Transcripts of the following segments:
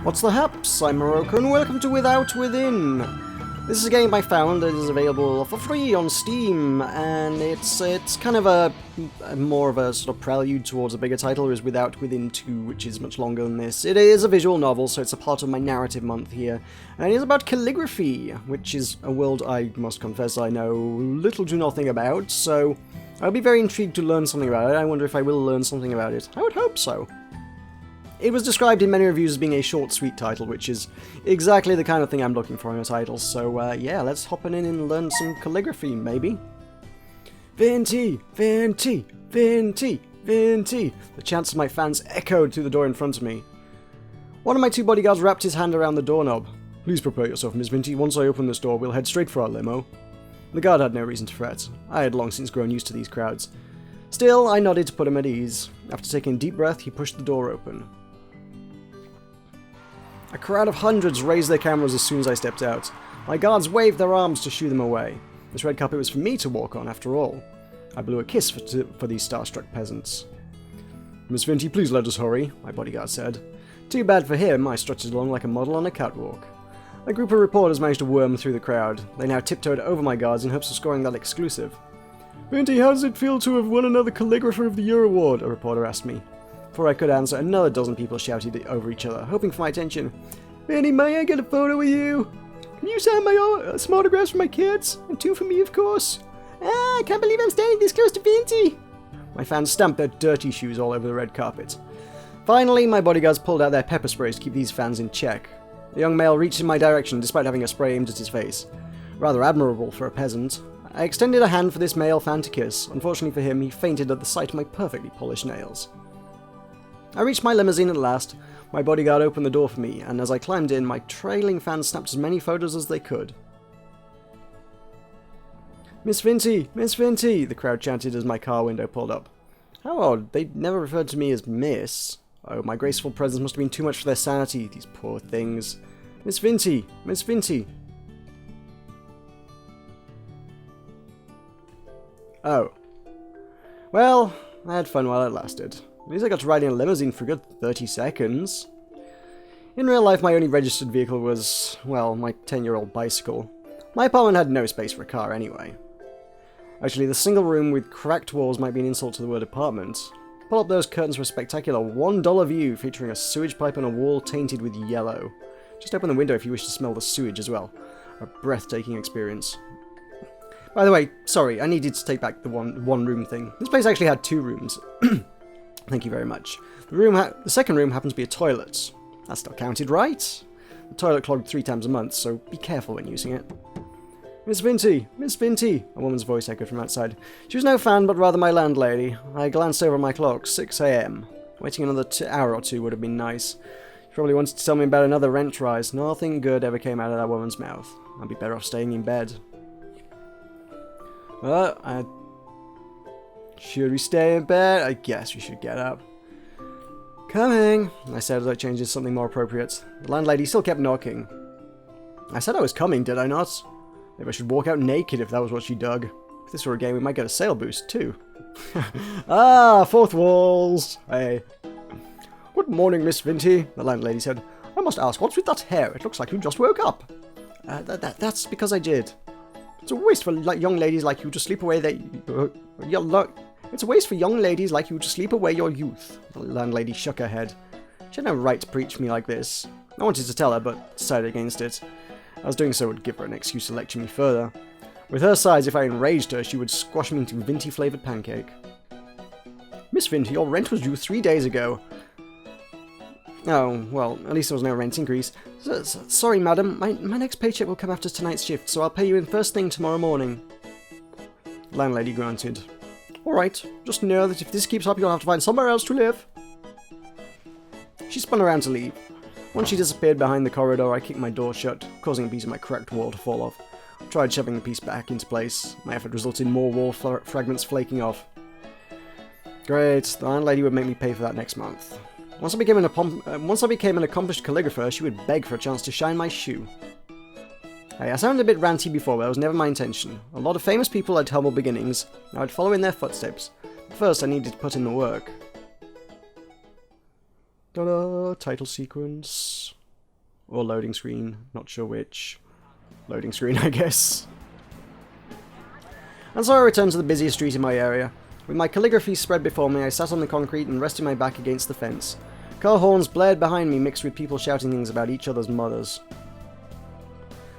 What's the haps? I'm Morocco and welcome to Without Within. This is a game I found that is available for free on Steam, and it's kind of a more of a sort of prelude towards a bigger title, is Without Within 2, which is much longer than this. It is a visual novel, so it's a part of my narrative month here, and it is about calligraphy, which is a world I must confess I know little to nothing about, so I'll be very intrigued to learn something about it. I wonder if I will learn something about it. I would hope so. It was described in many reviews as being a short, sweet title, which is exactly the kind of thing I'm looking for in a title, so yeah, let's hop in and learn some calligraphy, maybe. Vinti! Vinti! Vinti! Vinti! The chants of my fans echoed through the door in front of me. One of my two bodyguards wrapped his hand around the doorknob. Please prepare yourself, Miss Vinti. Once I open this door, we'll head straight for our limo. The guard had no reason to fret. I had long since grown used to these crowds. Still, I nodded to put him at ease. After taking a deep breath, he pushed the door open. A crowd of hundreds raised their cameras as soon as I stepped out. My guards waved their arms to shoo them away. This red carpet was for me to walk on, after all. I blew a kiss for these starstruck peasants. Miss Vinti, please let us hurry, my bodyguard said. Too bad for him, I strutted along like a model on a catwalk. A group of reporters managed to worm through the crowd. They now tiptoed over my guards in hopes of scoring that exclusive. Vinti, how does it feel to have won another Calligrapher of the Year award? A reporter asked me. Before I could answer, another dozen people shouted over each other, hoping for my attention. Vinti, may I get a photo with you? Can you sign some autographs for my kids? And two for me, of course. I can't believe I'm standing this close to Vinti. My fans stamped their dirty shoes all over the red carpet. Finally, my bodyguards pulled out their pepper sprays to keep these fans in check. The young male reached in my direction despite having a spray aimed at his face. Rather admirable for a peasant. I extended a hand for this male fan to kiss. Unfortunately for him, he fainted at the sight of my perfectly polished nails. I reached my limousine at last. My bodyguard opened the door for me, and as I climbed in, my trailing fans snapped as many photos as they could. Miss Vinti! Miss Vinti! The crowd chanted as my car window pulled up. How odd, they never referred to me as Miss. Oh, my graceful presence must have been too much for their sanity, these poor things. Miss Vinti! Miss Vinti! Oh. Well, I had fun while it lasted. At least I got to ride in a limousine for a good 30 seconds. In real life, my only registered vehicle was, well, my 10-year-old bicycle. My apartment had no space for a car anyway. Actually, the single room with cracked walls might be an insult to the word apartment. Pull up those curtains for a spectacular $1 view featuring a sewage pipe on a wall tainted with yellow. Just open the window if you wish to smell the sewage as well. A breathtaking experience. By the way, sorry, I needed to take back the one room thing. This place actually had two rooms. Thank you very much. The second room happens to be a toilet. That's still counted, right? The toilet clogged 3 times a month, so be careful when using it. Miss Vinti! Miss Vinti! A woman's voice echoed from outside. She was no fan, but rather my landlady. I glanced over at my clock. 6 a.m. Waiting another hour or two would have been nice. She probably wanted to tell me about another rent rise. Nothing good ever came out of that woman's mouth. I'd be better off staying in bed. Should we stay in bed? I guess we should get up. Coming, I said as I changed into something more appropriate. The landlady still kept knocking. I said I was coming, did I not? Maybe I should walk out naked if that was what she dug. If this were a game, we might get a sale boost, too. Fourth walls! Hey. Good morning, Miss Vinti, the landlady said. I must ask, what's with that hair? It looks like you just woke up. That's because I did. It's a waste for young ladies like you to sleep away It's a waste for young ladies like you to sleep away your youth. The landlady shook her head. She had no right to preach to me like this. I wanted to tell her, but decided against it. As doing so would give her an excuse to lecture me further. With her size, if I enraged her, she would squash me into Vinti-flavoured pancake. Miss Vinti, your rent was due 3 days ago. Oh, well, at least there was no rent increase. Sorry, madam, my next paycheck will come after tonight's shift, so I'll pay you in first thing tomorrow morning. The landlady grunted. Alright, just know that if this keeps up, you'll have to find somewhere else to live. She spun around to leave. Once she disappeared behind the corridor, I kicked my door shut, causing a piece of my cracked wall to fall off. I tried shoving the piece back into place. My effort resulted in more wall fragments flaking off. Great, the landlady would make me pay for that next month. Once I became an accomplished calligrapher, she would beg for a chance to shine my shoe. Hey, I sounded a bit ranty before, but that was never my intention. A lot of famous people had humble beginnings. Now I'd follow in their footsteps. But first, I needed to put in the work. Ta-da! Title sequence. Or loading screen. Not sure which. Loading screen, I guess. And so I returned to the busiest street in my area. With my calligraphy spread before me, I sat on the concrete and rested my back against the fence. Car horns blared behind me, mixed with people shouting things about each other's mothers.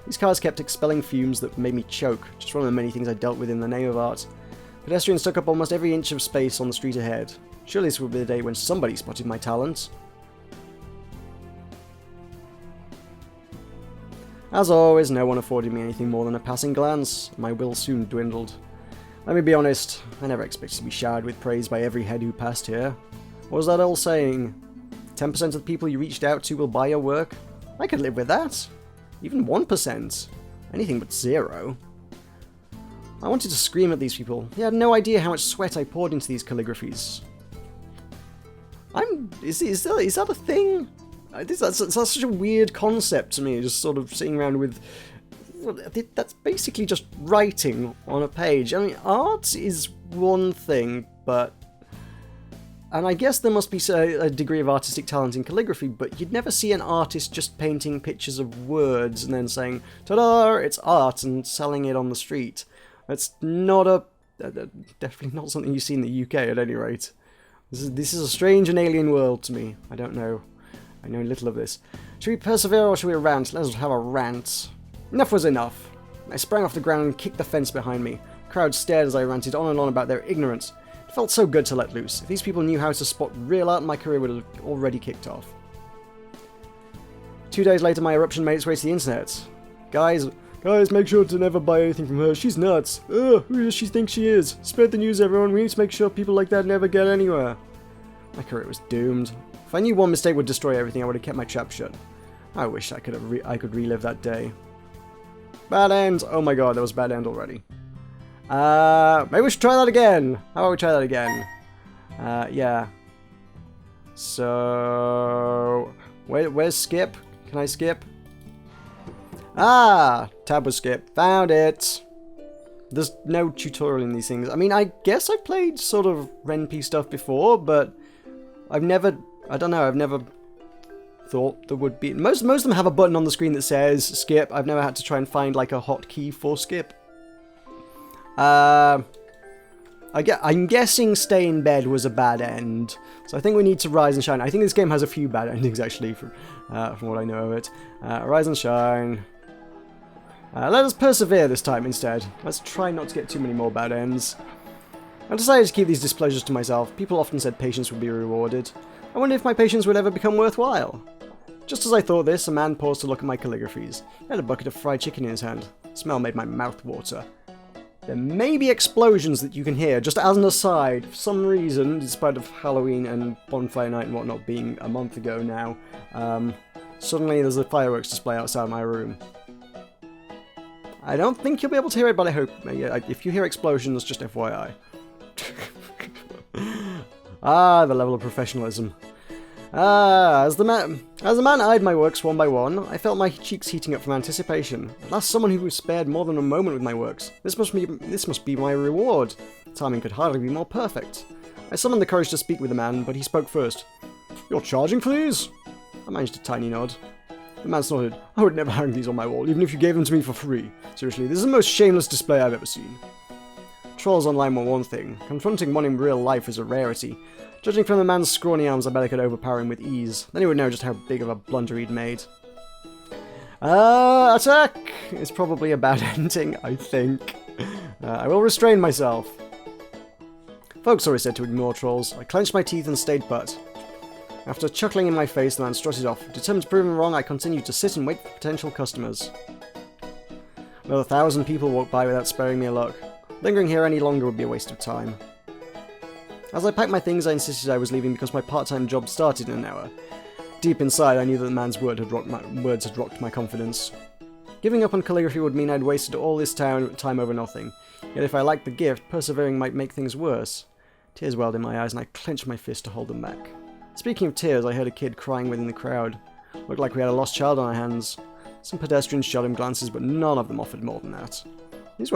These cars kept expelling fumes that made me choke, just one of the many things I dealt with in the name of art. Pedestrians took up almost every inch of space on the street ahead. Surely this would be the day when somebody spotted my talent. As always, no one afforded me anything more than a passing glance. My will soon dwindled. Let me be honest, I never expected to be showered with praise by every head who passed here. What was that old saying? 10% of the people you reached out to will buy your work? I could live with that. Even 1%. Anything but 0. I wanted to scream at these people. They had no idea how much sweat I poured into these calligraphies. Is that a thing? That's such a weird concept to me, just sort of sitting around with... That's basically just writing on a page. I mean, art is one thing, but... And I guess there must be a degree of artistic talent in calligraphy, but you'd never see an artist just painting pictures of words and then saying, ta-da, it's art, and selling it on the street. That's not definitely not something you see in the UK, at any rate. This is a strange and alien world to me. I don't know. I know little of this. Should we persevere or should we rant? Let's have a rant. Enough was enough. I sprang off the ground and kicked the fence behind me. The crowd stared as I ranted on and on about their ignorance. It felt so good to let loose. If these people knew how to spot real art, my career would have already kicked off. 2 days later, my eruption made its way to the internet. Guys, make sure to never buy anything from her. She's nuts. Ugh, who does she think she is? Spread the news, everyone. We need to make sure people like that never get anywhere. My career was doomed. If I knew one mistake would destroy everything, I would have kept my trap shut. I wish I could relive that day. Bad end. Oh my god, there was bad end already. Maybe we should try that again. How about we try that again? Yeah. So... Where's skip? Can I skip? Ah! Tab was skip. Found it! There's no tutorial in these things. I mean, I guess I've played sort of RenP stuff before, but I've never... I don't know, I've never thought there would be... Most of them have a button on the screen that says skip. I've never had to try and find, like, a hotkey for skip. I'm guessing stay in bed was a bad end. So I think we need to rise and shine. I think this game has a few bad endings, actually, from what I know of it. Rise and shine. Let us persevere this time instead. Let's try not to get too many more bad ends. I decided to keep these displeasures to myself. People often said patience would be rewarded. I wonder if my patience would ever become worthwhile. Just as I thought this, a man paused to look at my calligraphies. He had a bucket of fried chicken in his hand. The smell made my mouth water. There may be explosions that you can hear, just as an aside. For some reason, despite of Halloween and Bonfire Night and whatnot being a month ago now, suddenly there's a fireworks display outside my room. I don't think you'll be able to hear it, but I hope. If you hear explosions, just FYI. Ah, the level of professionalism. As the man eyed my works one by one, I felt my cheeks heating up from anticipation. At last, someone who was spared more than a moment with my works. This must be my reward. The timing could hardly be more perfect. I summoned the courage to speak with the man, but he spoke first. You're charging for these? I managed a tiny nod. The man snorted. I would never hang these on my wall, even if you gave them to me for free. Seriously, this is the most shameless display I've ever seen. Trolls online were one thing. Confronting one in real life is a rarity. Judging from the man's scrawny arms, I bet I could overpower him with ease. Then he would know just how big of a blunder he'd made. Attack! It's probably a bad ending, I think. I will restrain myself. Folks always said to ignore trolls. I clenched my teeth and stayed put. After chuckling in my face, the man strutted off. Determined to prove him wrong, I continued to sit and wait for potential customers. Another 1,000 people walked by without sparing me a look. Lingering here any longer would be a waste of time. As I packed my things, I insisted I was leaving because my part-time job started in an hour. Deep inside, I knew that the man's words had rocked my confidence. Giving up on calligraphy would mean I'd wasted all this time over nothing. Yet if I liked the gift, persevering might make things worse. Tears welled in my eyes, and I clenched my fist to hold them back. Speaking of tears, I heard a kid crying within the crowd. Looked like we had a lost child on our hands. Some pedestrians shot him glances, but none of them offered more than that. These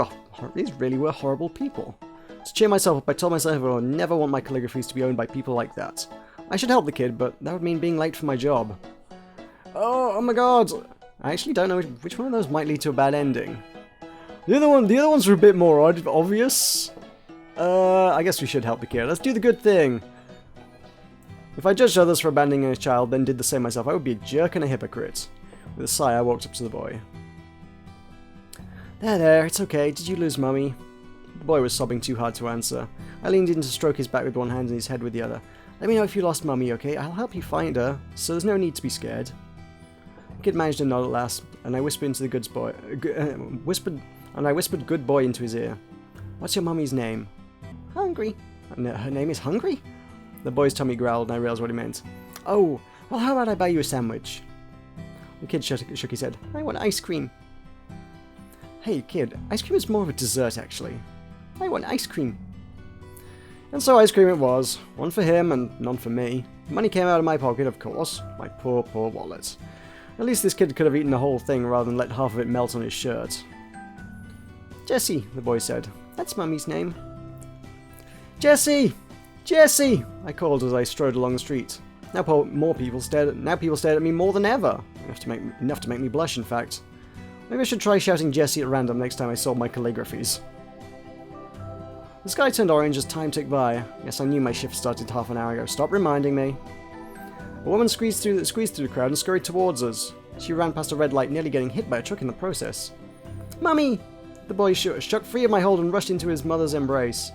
really were horrible people. To cheer myself up, I told myself I would never want my calligraphies to be owned by people like that. I should help the kid, but that would mean being late for my job. Oh my god! I actually don't know which one of those might lead to a bad ending. The other ones are a bit more obvious. I guess we should help the kid. Let's do the good thing. If I judged others for abandoning a child, then did the same myself, I would be a jerk and a hypocrite. With a sigh, I walked up to the boy. There, it's okay. Did you lose Mummy? The boy was sobbing too hard to answer. I leaned in to stroke his back with one hand and his head with the other. Let me know if you lost Mummy, okay? I'll help you find her, so there's no need to be scared. The kid managed to nod at last, and I whispered into the good boy. I whispered "good boy" into his ear. What's your mummy's name? Hungry. And her name is Hungry? The boy's tummy growled, and I realized what he meant. Oh, well, how about I buy you a sandwich? The kid shook his head. I want ice cream. Hey, kid, ice cream is more of a dessert, actually. I want ice cream. And so ice cream it was. One for him and none for me. Money came out of my pocket, of course. My poor, poor wallet. At least this kid could have eaten the whole thing rather than let half of it melt on his shirt. Jessie, the boy said. That's Mummy's name. Jessie! Jessie! I called as I strode along the street. Now people stared at me more than ever. Enough to make me blush, in fact. Maybe I should try shouting Jessie at random next time I saw my calligraphies. The sky turned orange as time ticked by. Yes, I knew my shift started half an hour ago. Stop reminding me. A woman squeezed through the crowd and scurried towards us. She ran past a red light, nearly getting hit by a truck in the process. Mummy! The boy shook free of my hold and rushed into his mother's embrace.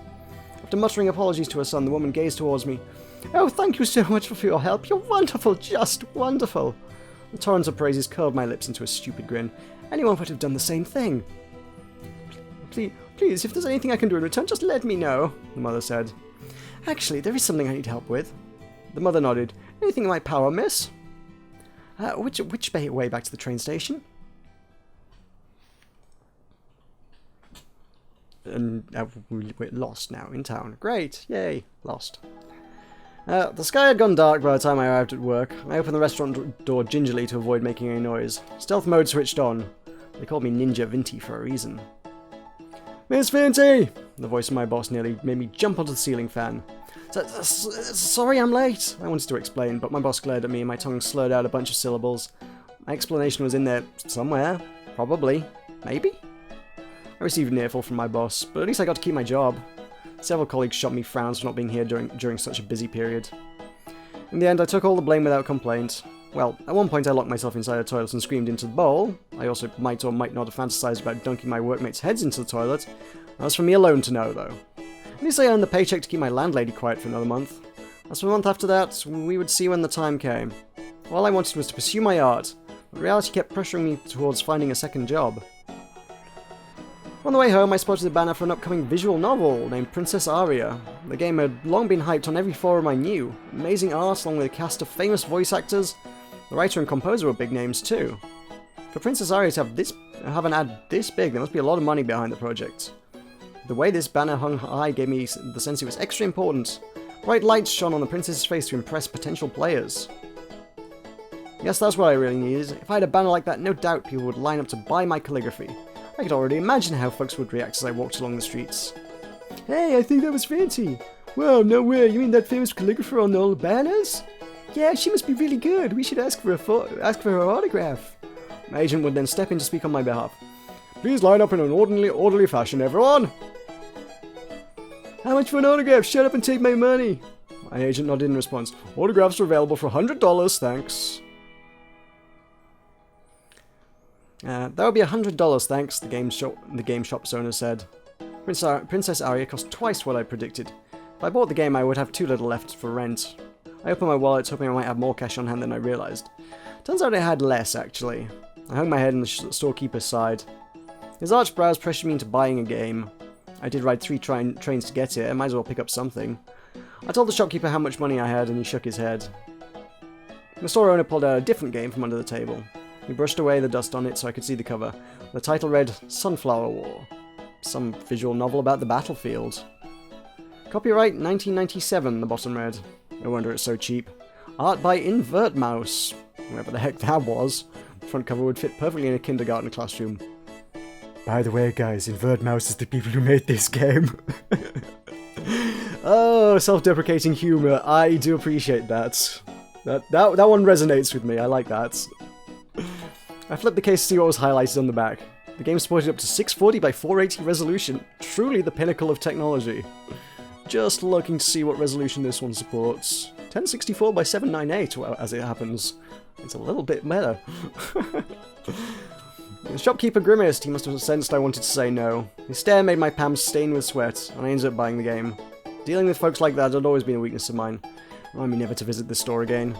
After muttering apologies to her son, the woman gazed towards me. Oh, thank you so much for your help. You're wonderful, just wonderful. The torrent of praises curled my lips into a stupid grin. Anyone would have done the same thing. Please, if there's anything I can do in return, just let me know, the mother said. Actually, there is something I need help with. The mother nodded. Anything in my power, miss? Which way back to the train station? And we're lost now in town. Great, yay, lost. The sky had gone dark by the time I arrived at work. I opened the restaurant door gingerly to avoid making any noise. Stealth mode switched on. They called me Ninja Vinti for a reason. Miss Vinti! The voice of my boss nearly made me jump onto the ceiling fan. Sorry I'm late, I wanted to explain, but my boss glared at me and my tongue slurred out a bunch of syllables. My explanation was in there somewhere. Probably. Maybe? I received an earful from my boss, but at least I got to keep my job. Several colleagues shot me frowns for not being here during such a busy period. In the end, I took all the blame without complaint. Well, at one point I locked myself inside a toilet and screamed into the bowl. I also might or might not have fantasized about dunking my workmates' heads into the toilet. That's for me alone to know, though. At least I earned the paycheck to keep my landlady quiet for another month. As for a month after that, we would see when the time came. All I wanted was to pursue my art, but reality kept pressuring me towards finding a second job. On the way home, I spotted a banner for an upcoming visual novel named Princess Aria. The game had long been hyped on every forum I knew. Amazing art along with a cast of famous voice actors. The writer and composer were big names too. For Princess Aria to have an ad this big, there must be a lot of money behind the project. The way this banner hung high gave me the sense it was extra important. Bright lights shone on the princess's face to impress potential players. Yes, that's what I really needed. If I had a banner like that, no doubt people would line up to buy my calligraphy. I could already imagine how folks would react as I walked along the streets. Hey, I think that was fancy. Wow, no way, you mean that famous calligrapher on all the banners? Yeah, she must be really good. We should ask for her autograph. My agent would then step in to speak on my behalf. Please line up in an orderly fashion, everyone. How much for an autograph? Shut up and take my money. My agent nodded in response. Autographs are available for $100, thanks. That would be $100, thanks, the game shop's owner said. Princess Aria cost twice what I predicted. If I bought the game, I would have too little left for rent. I opened my wallet, hoping I might have more cash on hand than I realized. Turns out I had less, actually. I hung my head on the storekeeper's side. His arched brows pressured me into buying a game. I did ride 3 trains to get here, I might as well pick up something. I told the shopkeeper how much money I had, and he shook his head. The store owner pulled out a different game from under the table. He brushed away the dust on it so I could see the cover. The title read, Sunflower War. Some visual novel about the battlefield. Copyright 1997, the bottom read. No wonder it's so cheap. Art by Invert Mouse. Whoever the heck that was. The front cover would fit perfectly in a kindergarten classroom. By the way, guys, Invert Mouse is the people who made this game. Oh, self-deprecating humor. I do appreciate that. That one resonates with me. I like that. I flipped the case to see what was highlighted on the back. The game supported up to 640 by 480 resolution. Truly the pinnacle of technology. Just looking to see what resolution this one supports. 1064 by 798, well, as it happens. It's a little bit better. The shopkeeper grimaced. He must have sensed I wanted to say no. His stare made my palms stain with sweat, and I ended up buying the game. Dealing with folks like that had always been a weakness of mine. Remind me never to visit this store again.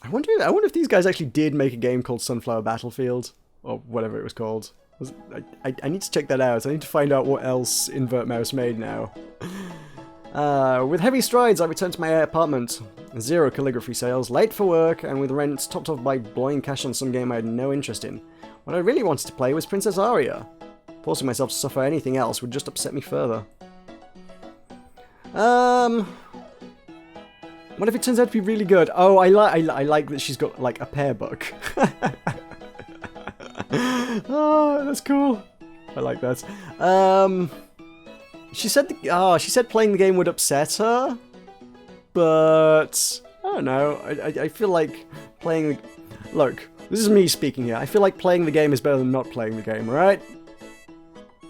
I wonder if these guys actually did make a game called Sunflower Battlefield, or whatever it was called. I need to check that out. I need to find out what else Invert Mouse made now. With heavy strides, I returned to my apartment. 0 calligraphy sales, late for work, and with rent topped off by blowing cash on some game I had no interest in. What I really wanted to play was Princess Aria. Forcing myself to suffer anything else would just upset me further. What if it turns out to be really good? Oh, I like that she's got, like, a pair book. Oh, that's cool. I like that. She said playing the game would upset her, but I don't know. I feel like playing. Look, this is me speaking here. I feel like playing the game is better than not playing the game, right?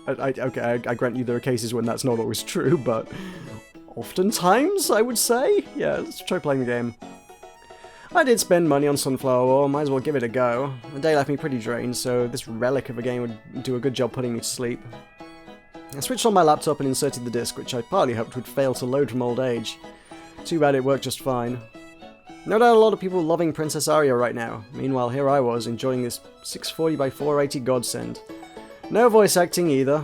Okay, I grant you there are cases when that's not always true, but oftentimes I would say, yeah, let's try playing the game. I did spend money on Sunflower War, might as well give it a go. The day left me pretty drained, so this relic of a game would do a good job putting me to sleep. I switched on my laptop and inserted the disc, which I partly hoped would fail to load from old age. Too bad it worked just fine. No doubt a lot of people loving Princess Aria right now. Meanwhile, here I was, enjoying this 640 by 480 godsend. No voice acting either.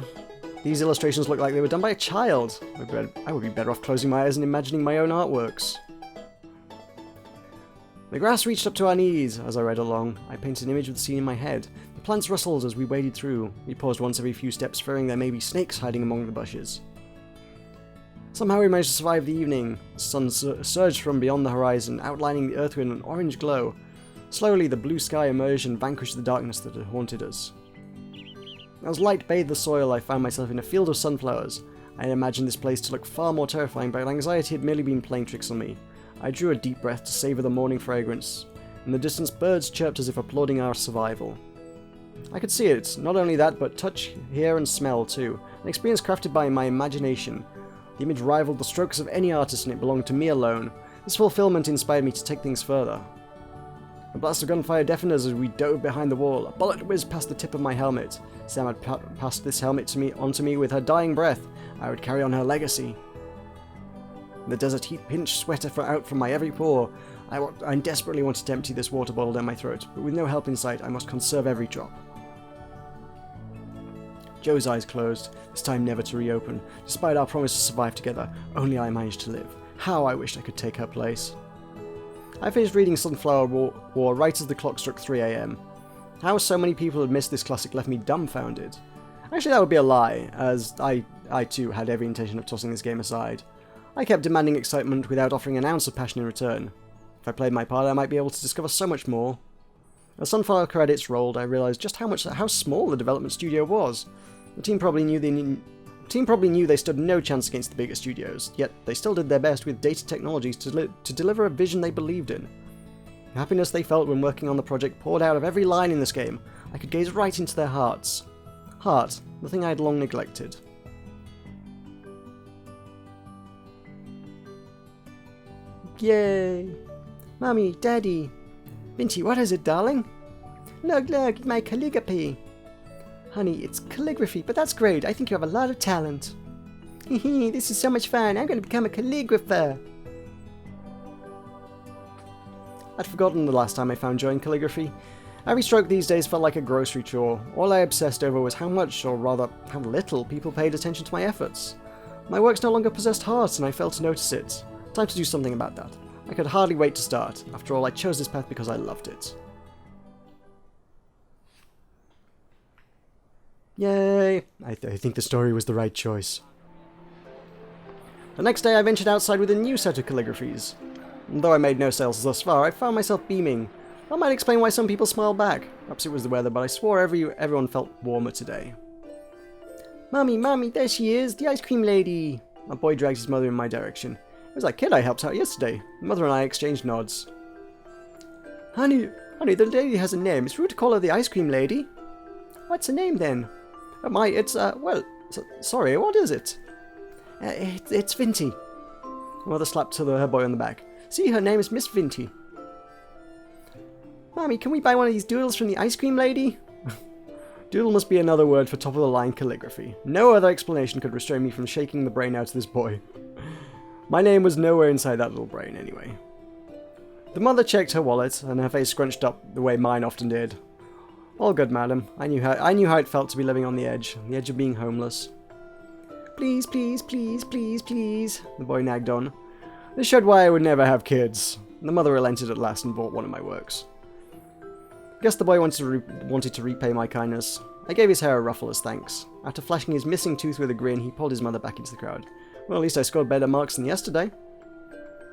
These illustrations look like they were done by a child. I would be better off closing my eyes and imagining my own artworks. The grass reached up to our knees as I read along. I painted an image of the scene in my head. The plants rustled as we waded through. We paused once every few steps, fearing there may be snakes hiding among the bushes. Somehow we managed to survive the evening. The sun surged from beyond the horizon, outlining the earth with an orange glow. Slowly, the blue sky emerged and vanquished the darkness that had haunted us. As light bathed the soil, I found myself in a field of sunflowers. I had imagined this place to look far more terrifying, but anxiety had merely been playing tricks on me. I drew a deep breath to savour the morning fragrance. In the distance, birds chirped as if applauding our survival. I could see it, not only that, but touch, hear and smell too, an experience crafted by my imagination. The image rivaled the strokes of any artist and it belonged to me alone. This fulfillment inspired me to take things further. A blast of gunfire deafened us as we dove behind the wall. A bullet whizzed past the tip of my helmet. Sam had passed this helmet onto me with her dying breath. I would carry on her legacy. The desert heat pinched sweat out from my every pore. I desperately wanted to empty this water bottle down my throat, but with no help in sight, I must conserve every drop. Joe's eyes closed, this time never to reopen. Despite our promise to survive together, only I managed to live. How I wished I could take her place. I finished reading Sunflower War right as the clock struck 3 AM. How so many people had missed this classic left me dumbfounded. Actually, that would be a lie, as I too had every intention of tossing this game aside. I kept demanding excitement without offering an ounce of passion in return. If I played my part, I might be able to discover so much more. As Sunflower credits rolled, I realised just how small the development studio was. The team probably knew they stood no chance against the bigger studios, yet they still did their best with data technologies to deliver a vision they believed in. The happiness they felt when working on the project poured out of every line in this game. I could gaze right into their hearts. Heart, the thing I had long neglected. Yay! Mummy, Daddy! Minty, what is it, darling? Look, my calligraphy! Honey, it's calligraphy, but that's great. I think you have a lot of talent. Hehe, this is so much fun. I'm going to become a calligrapher. I'd forgotten the last time I found joy in calligraphy. Every stroke these days felt like a grocery chore. All I obsessed over was how much, or rather, how little, people paid attention to my efforts. My works no longer possessed heart, and I failed to notice it. Time to do something about that. I could hardly wait to start. After all, I chose this path because I loved it. Yay! I think the story was the right choice. The next day I ventured outside with a new set of calligraphies. And though I made no sales thus far, I found myself beaming. That might explain why some people smiled back. Perhaps it was the weather, but I swore everyone felt warmer today. Mummy, there she is, the ice cream lady! My boy dragged his mother in my direction. It was that kid I helped out yesterday. Mother and I exchanged nods. Honey, Honey, the lady has a name. It's rude to call her the ice cream lady. What's her name then? Sorry, what is it? It's Vinty. Mother slapped her boy on the back. See, her name is Miss Vinty. Mommy, can we buy one of these doodles from the ice cream lady? Doodle must be another word for top-of-the-line calligraphy. No other explanation could restrain me from shaking the brain out of this boy. My name was nowhere inside that little brain, anyway. The mother checked her wallet, and her face scrunched up the way mine often did. All good, madam. I knew how it felt to be living on the edge of being homeless. Please, please, please, please, please, the boy nagged on. This showed why I would never have kids. The mother relented at last and bought one of my works. Guess the boy wanted to repay my kindness. I gave his hair a ruffle as thanks. After flashing his missing tooth with a grin, he pulled his mother back into the crowd. Well, at least I scored better marks than yesterday.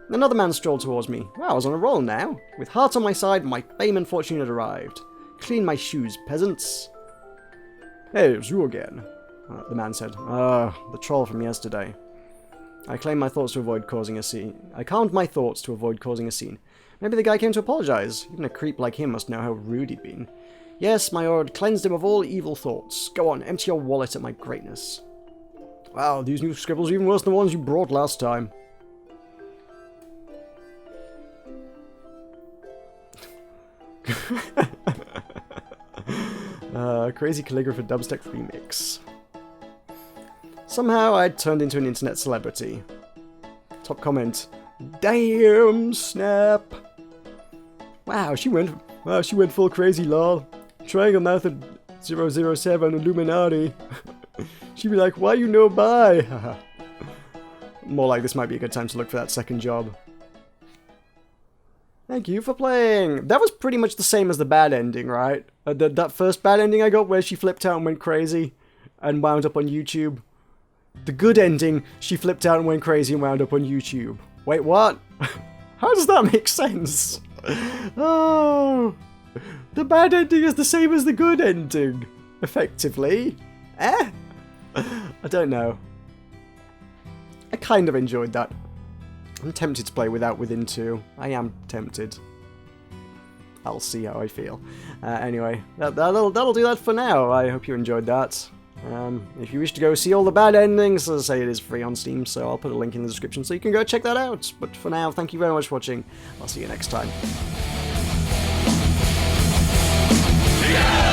Another man strolled towards me. Wow, I was on a roll now. With heart on my side, my fame and fortune had arrived. Clean my shoes, peasants. Hey, it's you again, the man said. The troll from yesterday. I calmed my thoughts to avoid causing a scene. Maybe the guy came to apologize. Even a creep like him must know how rude he'd been. Yes, my lord cleansed him of all evil thoughts. Go on, empty your wallet at my greatness. Wow, these new scribbles are even worse than the ones you brought last time. Crazy Calligrapher Dubstep Remix. Somehow I'd turned into an internet celebrity. Top comment. Damn, snap. Wow, she went full crazy, lol. Triangle Method 007 Illuminati. She'd be like, why you no buy? More like this might be a good time to look for that second job. Thank you for playing. That was pretty much the same as the bad ending, right? That first bad ending I got where she flipped out and went crazy and wound up on YouTube. The good ending, she flipped out and went crazy and wound up on YouTube. Wait, what? How does that make sense? Oh, the bad ending is the same as the good ending, effectively. I don't know. I kind of enjoyed that. I'm tempted to play Within 2. I am tempted. I'll see how I feel. Anyway, that'll do that for now. I hope you enjoyed that. If you wish to go see all the bad endings, as I say, it is free on Steam, so I'll put a link in the description so you can go check that out. But for now, thank you very much for watching. I'll see you next time. Yeah!